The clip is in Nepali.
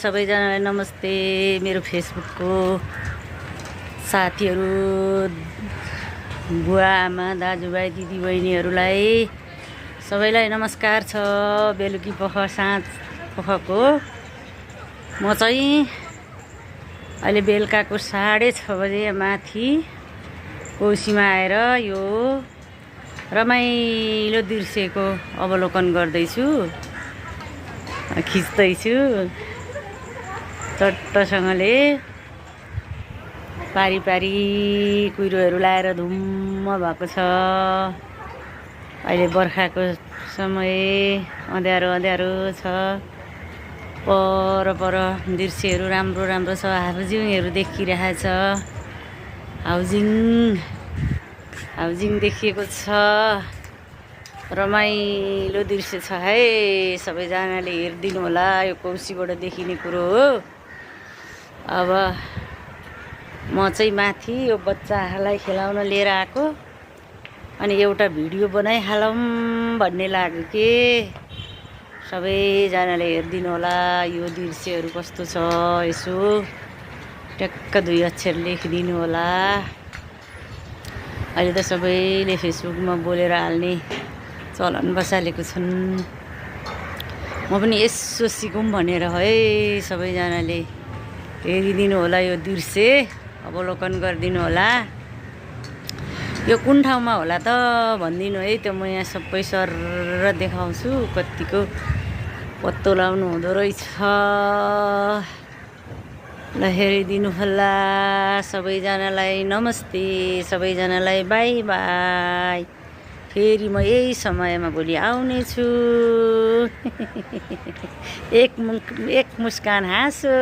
सबैजनालाई नमस्ते। मेरो फेसबुकको साथीहरू, बुवा आमा दाजुभाइ दिदीबहिनीहरूलाई सबैलाई नमस्कार छ। बेलुकी पख साँझ पखको म चाहिँ अहिले बेलुकाको 6:30 बजे माथि कोसीमा आएर यो रमाइलो दृश्यको अवलोकन गर्दैछु, खिच्दैछु। चट्टसँगले पारी कुहिरोहरू लाएर धुम्म भएको छ। अहिले बर्खाको समय, अँध्यारो छ। पर दृश्यहरू राम्रो छ। हाउजिङहरू देखिरहेछ। हाउजिङ देखिएको छ। रमाइलो दृश्य छ है। सबैजनाले हेरिदिनु होला। यो कोसीबाट देखिने कुरो हो। अब म चाहिँ माथि यो बच्चाहरूलाई खेलाउन लिएर आएको, अनि एउटा भिडियो बनाइहालौँ भन्ने लाग्यो के। सबैजनाले हेरिदिनु होला। यो दृश्यहरू कस्तो छ यसो ट्याक्क 2 अक्षर लेखिदिनु होला। अहिले त सबैले फेसबुकमा बोलेर हाल्ने चलन बसालेको छन्। म पनि यसो सिकौँ भनेर है। सबैजनाले हेरिदिनु होला। यो दृश्य अवलोकन गरिदिनु होला। यो कुन ठाउँमा होला त भनिदिनु है। त म यहाँ सबै सर देखाउँछु। कतिको पत्तो लाउनु हुँदो रहेछ। ल हेरिदिनु होला। सबैजनालाई नमस्ते। सबैजनालाई बाई बाई। फेरि म यही समयमा भोलि आउनेछु। एक मुस्कान हाँसो।